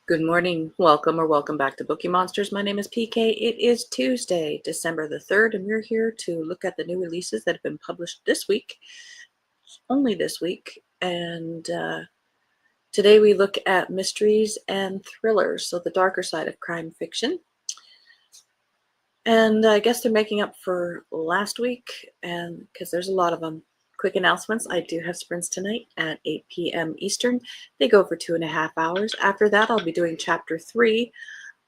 Good morning, welcome back to Bookeemonsters. My name is PK. It is Tuesday, December the 3rd, and we're here to look at the new releases that have been published this week, only this week. And today we look at mysteries and thrillers, so the darker side of crime fiction. And I guess they're making up for last week, and because there's a lot of them. Quick announcements: I do have sprints tonight at 8 p.m. Eastern. They go for 2.5 hours. After that, I'll be doing chapter 3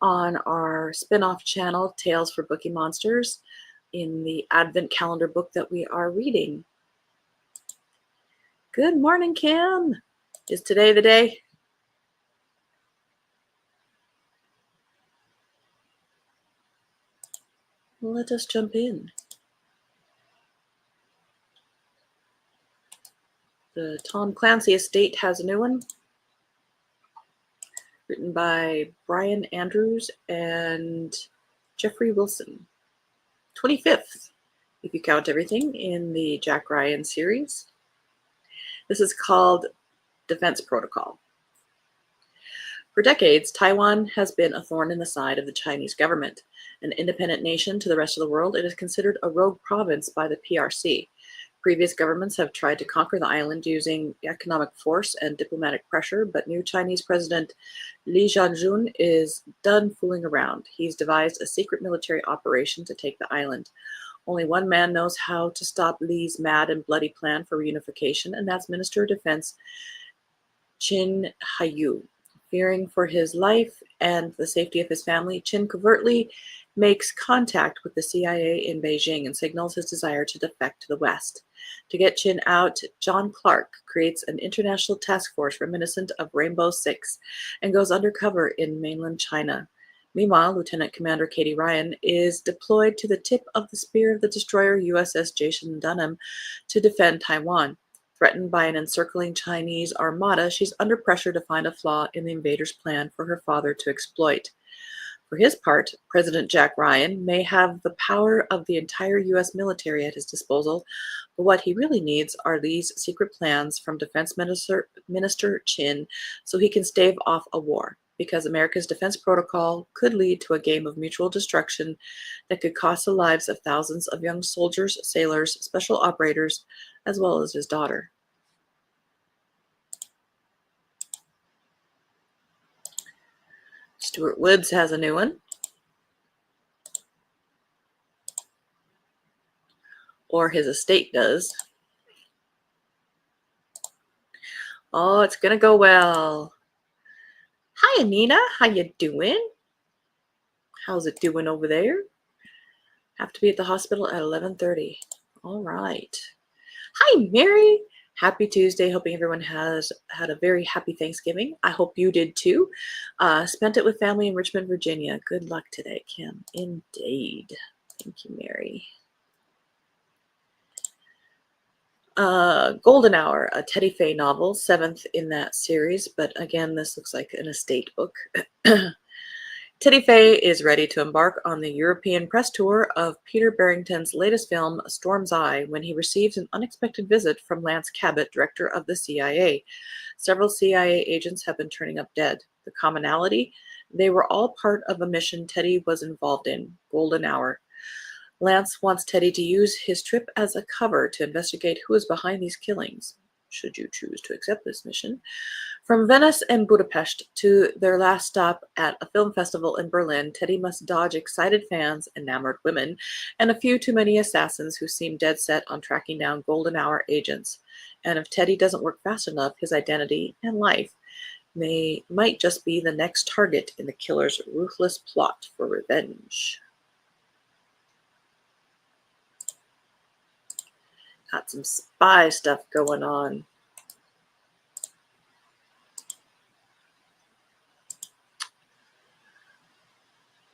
on our spin-off channel, Tales for Bookeemonsters, in the Advent calendar book that we are reading. Good morning, Kim. Is today the day? Let us jump in. The Tom Clancy estate has a new one, written by Brian Andrews and Jeffrey Wilson. 25th, if you count everything, in the Jack Ryan series. This is called Defense Protocol. For decades, Taiwan has been a thorn in the side of the Chinese government. An independent nation to the rest of the world, it is considered a rogue province by the PRC. Previous governments have tried to conquer the island using economic force and diplomatic pressure, but new Chinese President Li Jianjun is done fooling around. He's devised a secret military operation to take the island. Only one man knows how to stop Li's mad and bloody plan for reunification, and that's Minister of Defense Qin Haiyou. Fearing for his life and the safety of his family, Qin covertly makes contact with the CIA in Beijing and signals his desire to defect to the West. To get Qin out, John Clark creates an international task force reminiscent of Rainbow Six and goes undercover in mainland China. Meanwhile, Lieutenant Commander Katie Ryan is deployed to the tip of the spear of the destroyer USS Jason Dunham to defend Taiwan. Threatened by an encircling Chinese armada, she's under pressure to find a flaw in the invaders' plan for her father to exploit. For his part, President Jack Ryan may have the power of the entire U.S. military at his disposal, but what he really needs are Li's secret plans from Defense Minister Qin so he can stave off a war, because America's defense protocol could lead to a game of mutual destruction that could cost the lives of thousands of young soldiers, sailors, special operators, as well as his daughter. Stuart Woods has a new one. Or his estate does. Oh, it's gonna go well. Hi, Anina. How you doing? How's it doing over there? Have to be at the hospital at 11:30. All right. Hi, Mary. Happy Tuesday. Hoping everyone has had a very happy Thanksgiving. I hope you did too. Spent it with family in Richmond, Virginia. Good luck today, Kim. Indeed. Thank you, Mary. Golden Hour, a Teddy Fay novel, 7th in that series, but again, this looks like an estate book. Teddy Fay is ready to embark on the European press tour of Peter Barrington's latest film, Storm's Eye, when he receives an unexpected visit from Lance Cabot, director of the CIA. Several CIA agents have been turning up dead. The commonality? They were all part of a mission Teddy was involved in, Golden Hour. Lance wants Teddy to use his trip as a cover to investigate who is behind these killings, should you choose to accept this mission. From Venice and Budapest to their last stop at a film festival in Berlin, Teddy must dodge excited fans, enamored women, and a few too many assassins who seem dead set on tracking down Golden Hour agents. And if Teddy doesn't work fast enough, his identity and life might just be the next target in the killer's ruthless plot for revenge. Got some spy stuff going on.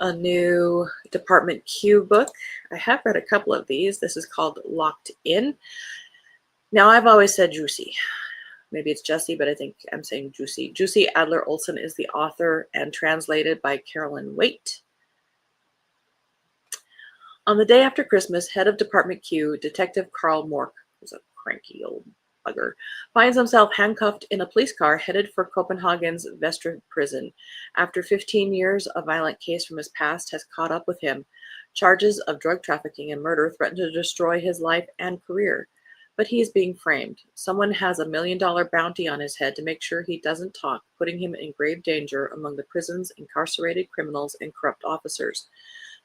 A new Department Q book. I have read a couple of these. This is called Locked In. Now, I've always said Juicy. Maybe it's Jessie, but I think I'm saying Juicy. Juicy Adler Olson is the author and translated by Carolyn Waite. On the day after Christmas, head of Department Q, Detective Carl Mork, who's a cranky old bugger, finds himself handcuffed in a police car headed for Copenhagen's Vestre prison. After 15 years, a violent case from his past has caught up with him. Charges of drug trafficking and murder threaten to destroy his life and career. But he is being framed. Someone has a $1 million bounty on his head to make sure he doesn't talk, putting him in grave danger among the prison's incarcerated criminals and corrupt officers.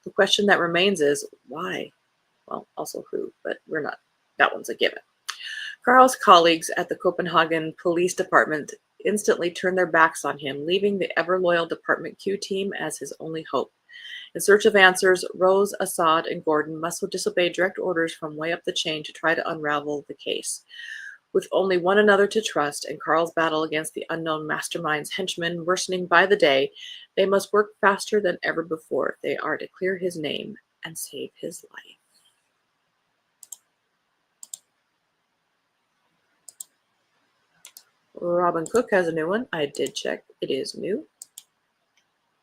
The question that remains is, why? Well, also who, but that one's a given. Carl's colleagues at the Copenhagen Police Department instantly turn their backs on him, leaving the ever-loyal Department Q team as his only hope. In search of answers, Rose, Assad, and Gordon must disobey direct orders from way up the chain to try to unravel the case. With only one another to trust and Carl's battle against the unknown mastermind's henchmen worsening by the day, they must work faster than ever before if they are to clear his name and save his life. Robin Cook has a new one. I did check. It is new.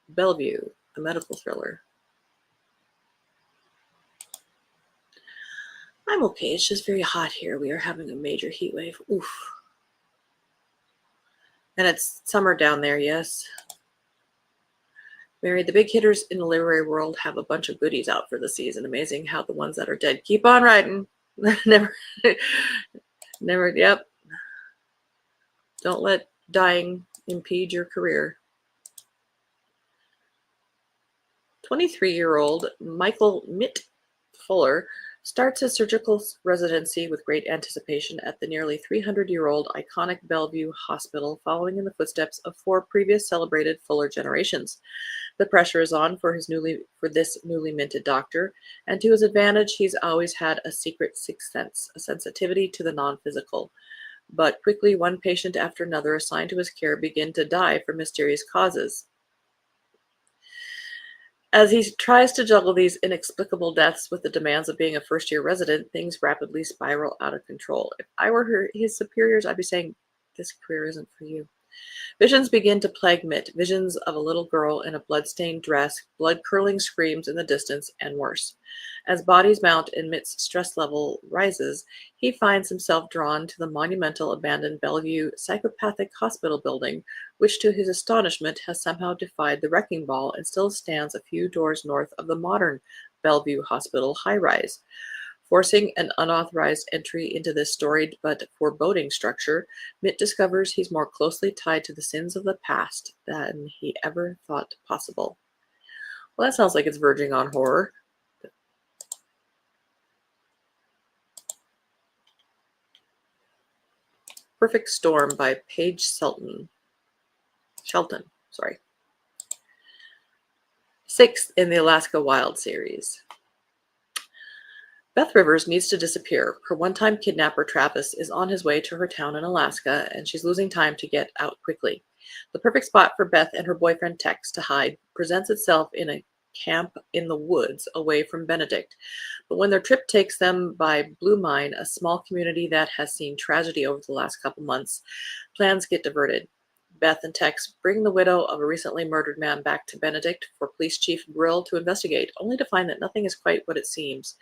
Bellevue, a medical thriller. I'm okay. It's just very hot here. We are having a major heat wave. Oof. And it's summer down there, yes. Mary, the big hitters in the literary world have a bunch of goodies out for the season. Amazing how the ones that are dead keep on writing. never, yep. Don't let dying impede your career. 23-year-old Michael Mitt Fuller starts his surgical residency with great anticipation at the nearly 300-year-old iconic Bellevue Hospital, following in the footsteps of 4 previous celebrated Fuller generations. The pressure is on for this newly minted doctor, and to his advantage, he's always had a secret sixth sense, a sensitivity to the non-physical. But quickly, one patient after another assigned to his care begin to die from mysterious causes. As he tries to juggle these inexplicable deaths with the demands of being a first-year resident, things rapidly spiral out of control. If I were his superiors, I'd be saying, this career isn't for you. Visions begin to plague Mitt, visions of a little girl in a blood-stained dress, blood-curdling screams in the distance, and worse. As bodies mount and Mitt's stress level rises, he finds himself drawn to the monumental abandoned Bellevue psychopathic hospital building, which to his astonishment has somehow defied the wrecking ball and still stands a few doors north of the modern Bellevue Hospital high-rise. Forcing an unauthorized entry into this storied but foreboding structure, Mitt discovers he's more closely tied to the sins of the past than he ever thought possible. Well, that sounds like it's verging on horror. Perfect Storm by Paige Shelton. 6th in the Alaska Wild series. Beth Rivers needs to disappear. Her one-time kidnapper Travis is on his way to her town in Alaska, and she's losing time to get out quickly. The perfect spot for Beth and her boyfriend Tex to hide presents itself in a camp in the woods away from Benedict. But when their trip takes them by Blue Mine, a small community that has seen tragedy over the last couple months, plans get diverted. Beth and Tex bring the widow of a recently murdered man back to Benedict for Police Chief Brill to investigate, only to find that nothing is quite what it seems.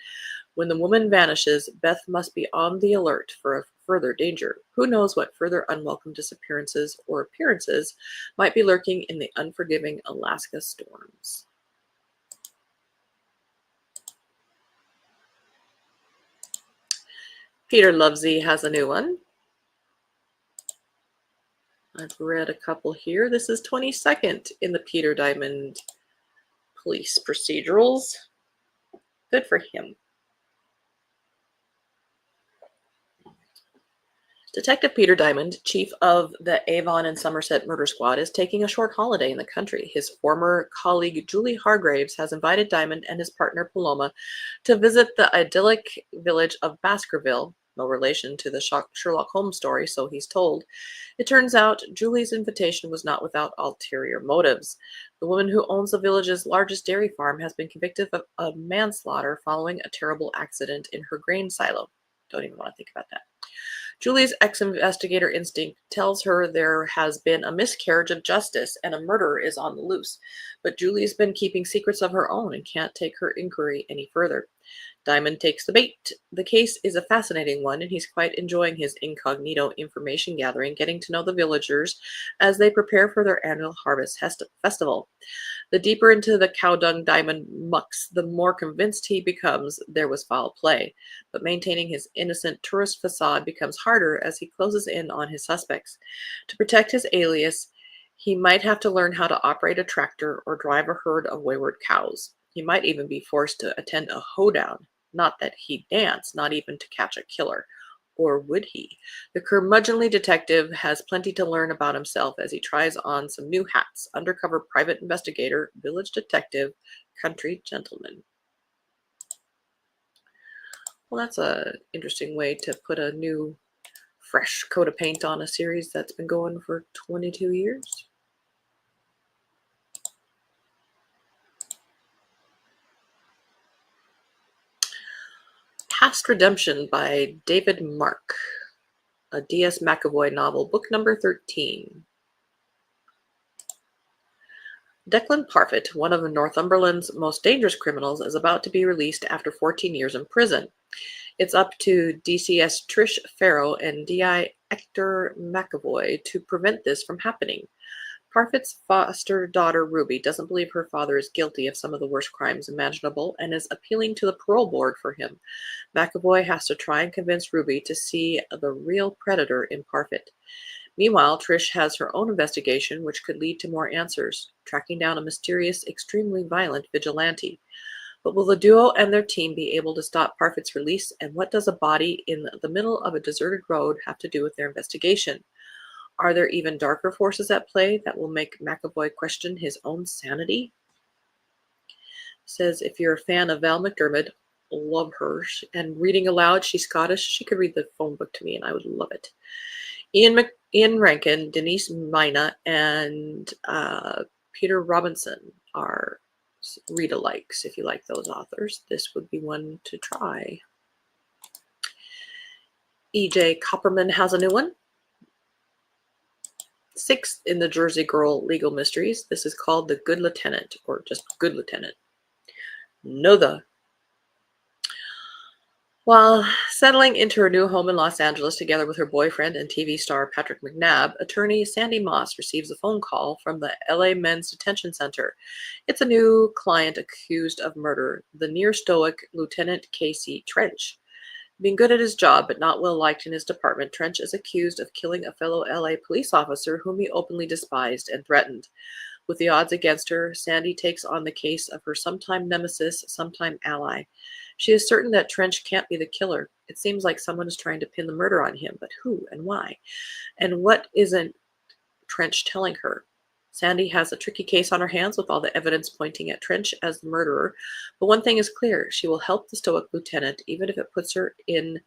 When the woman vanishes, Beth must be on the alert for a further danger. Who knows what further unwelcome disappearances or appearances might be lurking in the unforgiving Alaska storms. Peter Lovesey has a new one. I've read a couple here. This is 22nd in the Peter Diamond police procedurals. Good for him. Detective Peter Diamond, chief of the Avon and Somerset Murder Squad, is taking a short holiday in the country. His former colleague Julie Hargraves has invited Diamond and his partner Paloma to visit the idyllic village of Baskerville, no relation to the Sherlock Holmes story, so he's told. It turns out Julie's invitation was not without ulterior motives. The woman who owns the village's largest dairy farm has been convicted of manslaughter following a terrible accident in her grain silo. Don't even want to think about that. Julie's ex-investigator instinct tells her there has been a miscarriage of justice and a murderer is on the loose. But Julie's been keeping secrets of her own and can't take her inquiry any further. Diamond takes the bait. The case is a fascinating one, and he's quite enjoying his incognito information gathering, getting to know the villagers as they prepare for their annual harvest festival. The deeper into the cow dung Diamond mucks, the more convinced he becomes there was foul play. But maintaining his innocent tourist facade becomes harder as he closes in on his suspects. To protect his alias, he might have to learn how to operate a tractor or drive a herd of wayward cows. He might even be forced to attend a hoedown. Not that he'd dance, not even to catch a killer. Or would he? The curmudgeonly detective has plenty to learn about himself as he tries on some new hats: undercover private investigator, village detective, country gentleman. Well, that's an interesting way to put a new, fresh coat of paint on a series that's been going for 22 years. Past Redemption by David Mark, a D.S. McAvoy novel, book number 13. Declan Parfitt, one of Northumberland's most dangerous criminals, is about to be released after 14 years in prison. It's up to DCS Trish Farrow and DI Hector McAvoy to prevent this from happening. Parfitt's foster daughter Ruby doesn't believe her father is guilty of some of the worst crimes imaginable and is appealing to the parole board for him. McAvoy has to try and convince Ruby to see the real predator in Parfitt. Meanwhile, Trish has her own investigation, which could lead to more answers, tracking down a mysterious, extremely violent vigilante. But will the duo and their team be able to stop Parfitt's release, and what does a body in the middle of a deserted road have to do with their investigation? Are there even darker forces at play that will make McAvoy question his own sanity? Says if you're a fan of Val McDermid, love her. And reading aloud, she's Scottish. She could read the phone book to me, and I would love it. Ian Rankin, Denise Mina, and Peter Robinson are read-alikes. If you like those authors, this would be one to try. E.J. Copperman has a new one. 6th in the Jersey Girl legal mysteries. This is called The Good Lieutenant, or just Good Lieutenant. While settling into her new home in Los Angeles together with her boyfriend and TV star Patrick McNabb, attorney Sandy Moss receives a phone call from the LA Men's Detention Center. It's a new client accused of murder, the near-stoic Lieutenant Casey Trench. Being good at his job but not well liked in his department, Trench is accused of killing a fellow LA police officer whom he openly despised and threatened. With the odds against her, Sandy takes on the case of her sometime nemesis, sometime ally. She is certain that Trench can't be the killer. It seems like someone is trying to pin the murder on him, but who and why? And what isn't Trench telling her? Sandy has a tricky case on her hands with all the evidence pointing at Trench as the murderer, but one thing is clear: she will help the stoic lieutenant even if it puts her in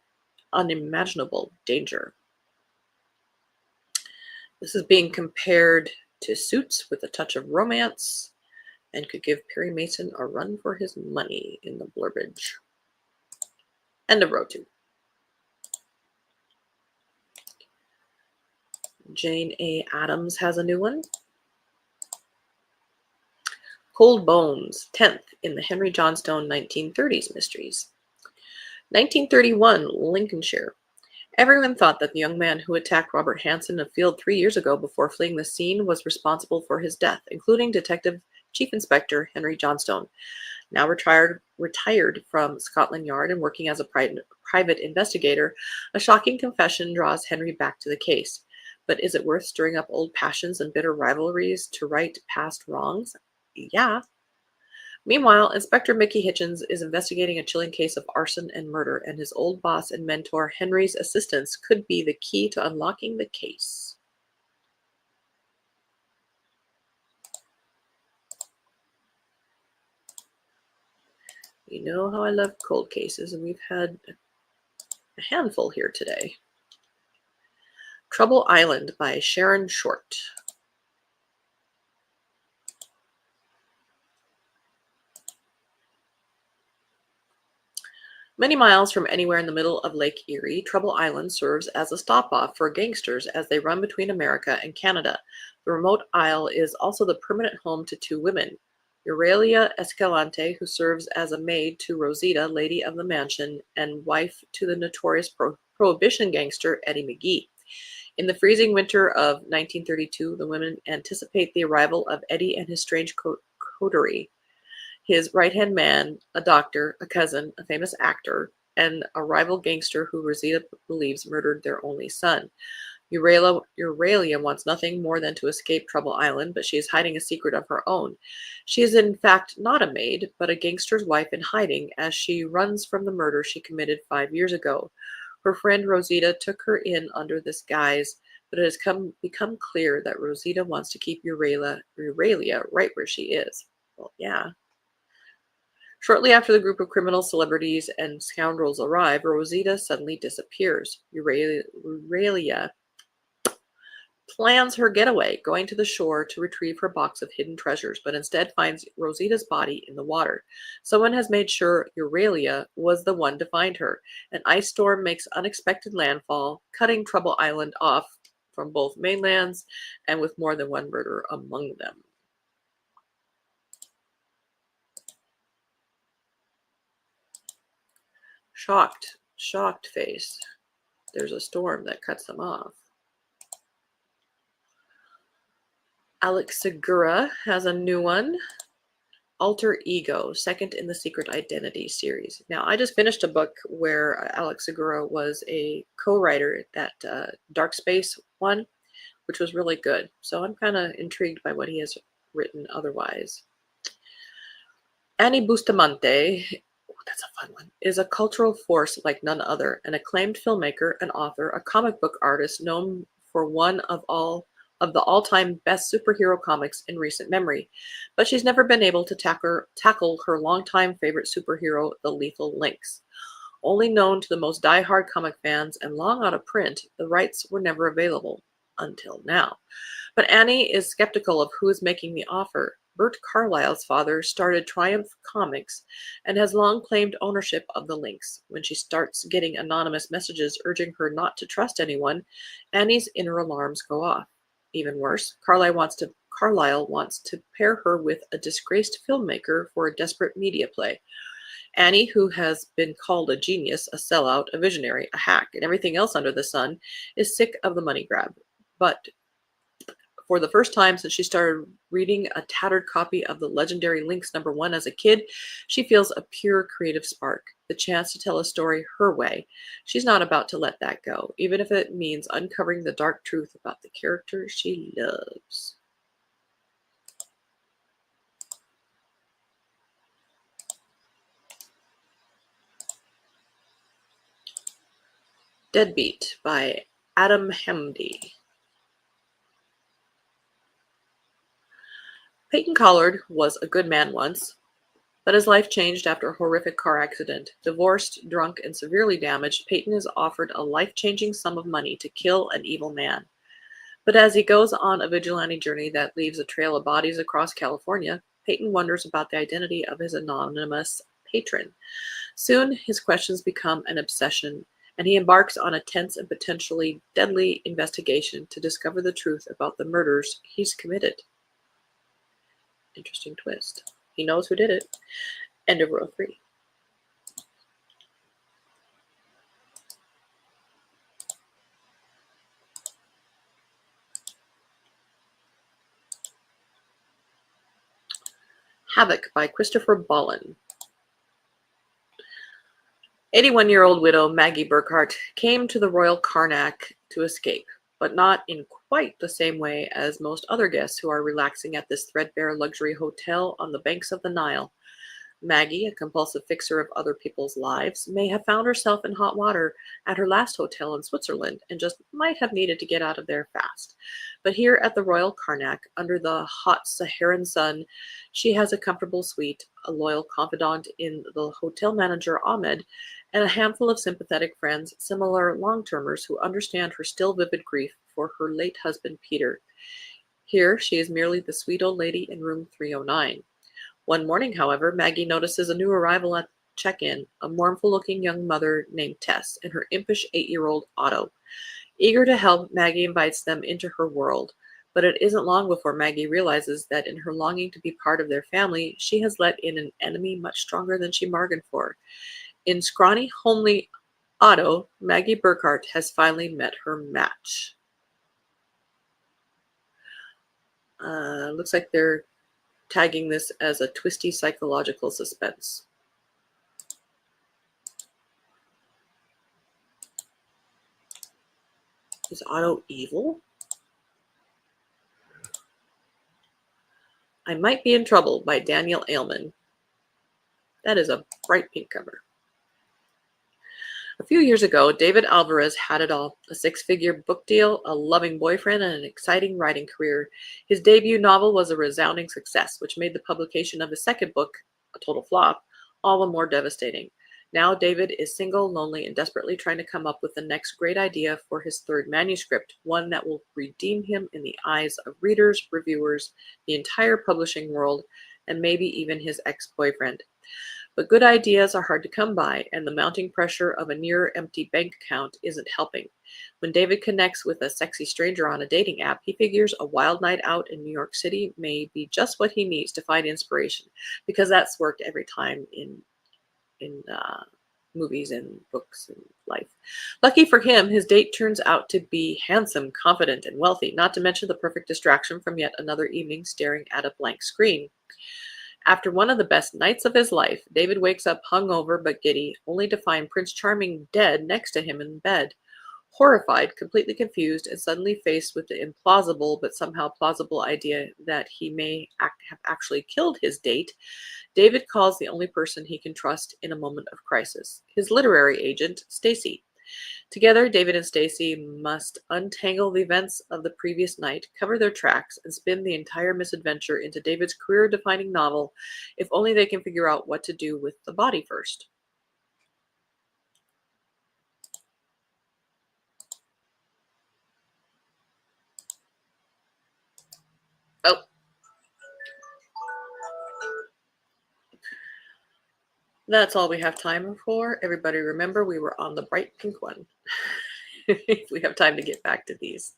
unimaginable danger. This is being compared to Suits with a touch of romance and could give Perry Mason a run for his money in the blurbage. End of row 2. Jane A. Addams has a new one. Cold Bones, 10th in the Henry Johnstone 1930s mysteries. 1931, Lincolnshire. Everyone thought that the young man who attacked Robert Hansen in a field 3 years ago before fleeing the scene was responsible for his death, including Detective Chief Inspector Henry Johnstone. Now retired from Scotland Yard and working as a private investigator, a shocking confession draws Henry back to the case. But is it worth stirring up old passions and bitter rivalries to right past wrongs? Yeah. Meanwhile, Inspector Mickey Hitchens is investigating a chilling case of arson and murder, and his old boss and mentor, Henry's assistance, could be the key to unlocking the case. You know how I love cold cases, and we've had a handful here today. Trouble Island by Sharon Short. Many miles from anywhere in the middle of Lake Erie, Trouble Island serves as a stop-off for gangsters as they run between America and Canada. The remote isle is also the permanent home to 2 women, Euralia Escalante, who serves as a maid to Rosita, lady of the mansion, and wife to the notorious prohibition gangster Eddie McGee. In the freezing winter of 1932, the women anticipate the arrival of Eddie and his strange coterie. His right-hand man, a doctor, a cousin, a famous actor, and a rival gangster who Rosita believes murdered their only son. Euralia wants nothing more than to escape Trouble Island, but she is hiding a secret of her own. She is in fact not a maid, but a gangster's wife in hiding as she runs from the murder she committed 5 years ago. Her friend Rosita took her in under this guise, but it has become clear that Rosita wants to keep Euralia right where she is. Well, yeah. Shortly after the group of criminals, celebrities, and scoundrels arrive, Rosita suddenly disappears. Euralia plans her getaway, going to the shore to retrieve her box of hidden treasures, but instead finds Rosita's body in the water. Someone has made sure Euralia was the one to find her. An ice storm makes unexpected landfall, cutting Trouble Island off from both mainlands and with more than one murder among them. Shocked face. There's a storm that cuts them off. Alex Segura has a new one, Alter Ego, second in the Secret Identity series. Now, I just finished a book where Alex Segura was a co-writer, that Dark Space one, which was really good. So I'm kind of intrigued by what he has written otherwise. Annie Bustamante, that's a fun one, is a cultural force like none other, an acclaimed filmmaker, an author, a comic book artist known for one of the all-time best superhero comics in recent memory, but she's never been able to tackle her longtime favorite superhero, the Lethal Lynx. Only known to the most die-hard comic fans and long out of print, the rights were never available until now. But Annie is skeptical of who is making the offer. Bert Carlyle's father started Triumph Comics and has long claimed ownership of the Lynx. When she starts getting anonymous messages urging her not to trust anyone, Annie's inner alarms go off. Even worse, Carlyle wants to pair her with a disgraced filmmaker for a desperate media play. Annie, who has been called a genius, a sellout, a visionary, a hack, and everything else under the sun, is sick of the money grab. But for the first time since she started reading a tattered copy of the legendary Lynx #1 as a kid, she feels a pure creative spark, the chance to tell a story her way. She's not about to let that go, even if it means uncovering the dark truth about the character she loves. Deadbeat by Adam Hamdy. Peyton Collard was a good man once, but his life changed after a horrific car accident. Divorced, drunk, and severely damaged, Peyton is offered a life-changing sum of money to kill an evil man. But as he goes on a vigilante journey that leaves a trail of bodies across California, Peyton wonders about the identity of his anonymous patron. Soon, his questions become an obsession, and he embarks on a tense and potentially deadly investigation to discover the truth about the murders he's committed. Interesting twist. He knows who did it. End of row 3. Havoc by Christopher Bollen. 81-year-old widow Maggie Burkhart came to the Royal Karnak to escape, but not in quite the same way as most other guests who are relaxing at this threadbare luxury hotel on the banks of the Nile. Maggie, a compulsive fixer of other people's lives, may have found herself in hot water at her last hotel in Switzerland and just might have needed to get out of there fast. But here at the Royal Karnak, under the hot Saharan sun, she has a comfortable suite, a loyal confidant in the hotel manager Ahmed, and a handful of sympathetic friends, similar long-termers who understand her still vivid grief for her late husband Peter. Here, she is merely the sweet old lady in room 309. One morning, however, Maggie notices a new arrival at check-in, a mournful-looking young mother named Tess and her impish 8-year-old Otto. Eager to help, Maggie invites them into her world. But it isn't long before Maggie realizes that in her longing to be part of their family, she has let in an enemy much stronger than she bargained for. In scrawny, homely Otto, Maggie Burkhart has finally met her match. Looks like they're tagging this as a twisty psychological suspense. Is Otto evil? I Might Be in Trouble by Daniel Ailman. That is a bright pink cover. A few years ago, David Alvarez had it all: a six-figure book deal, a loving boyfriend, and an exciting writing career. His debut novel was a resounding success, which made the publication of his second book, a total flop, all the more devastating. Now David is single, lonely, and desperately trying to come up with the next great idea for his third manuscript, one that will redeem him in the eyes of readers, reviewers, the entire publishing world, and maybe even his ex-boyfriend. But good ideas are hard to come by, and the mounting pressure of a near-empty bank account isn't helping. When David connects with a sexy stranger on a dating app, he figures a wild night out in New York City may be just what he needs to find inspiration, because that's worked every time in movies and books and life. Lucky for him, his date turns out to be handsome, confident, and wealthy, not to mention the perfect distraction from yet another evening staring at a blank screen. After one of the best nights of his life, David wakes up hungover but giddy, only to find Prince Charming dead next to him in bed. Horrified, completely confused, and suddenly faced with the implausible but somehow plausible idea that he may have actually killed his date, David calls the only person he can trust in a moment of crisis: his literary agent, Stacy. Together, David and Stacy must untangle the events of the previous night, cover their tracks, and spin the entire misadventure into David's career-defining novel, if only they can figure out what to do with the body first. Oh. That's all we have time for. Everybody remember, we were on the bright pink one. If we have time to get back to these.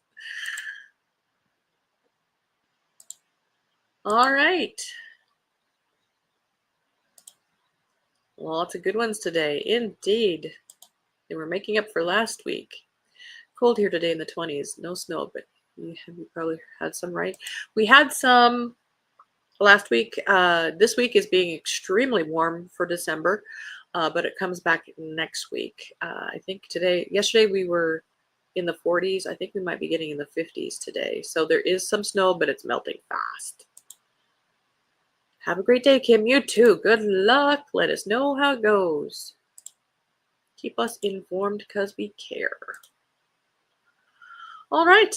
All right. Lots of good ones today, indeed. They were making up for last week. Cold here today in the 20s. No snow, but you probably had some, right? We had some last week. This week is being extremely warm for December, but it comes back next week. I think yesterday we were in the 40s. I think we might be getting in the 50s today. So there is some snow, but it's melting fast. Have a great day, Kim. You too. Good luck. Let us know how it goes. Keep us informed because we care. All right.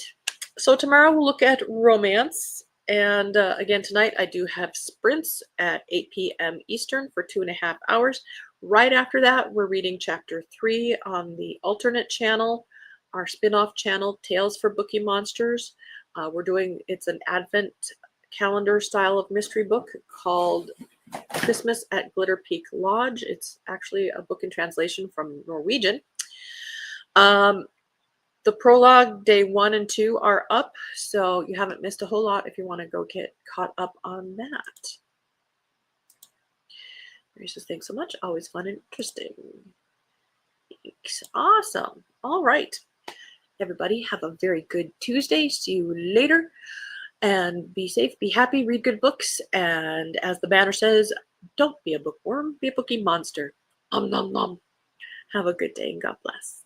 So tomorrow we'll look at romance. And again, tonight I do have sprints at 8 p.m. Eastern for 2.5 hours. Right after that, we're reading chapter 3 on the alternate channel, our spin-off channel, Tales for Bookeemonsters. It's an Advent calendar style of mystery book called Christmas at Glitter Peak Lodge. It's actually a book in translation from Norwegian. The prologue, day 1 and 2 are up, so you haven't missed a whole lot if you want to go get caught up on that. Gracious, thanks so much. Always fun and interesting. Thanks. Awesome. All right. Everybody, have a very good Tuesday. See you later. And be safe, be happy, read good books. And as the banner says, don't be a bookworm, be a bookie monster. Nom nom nom. Have a good day and God bless.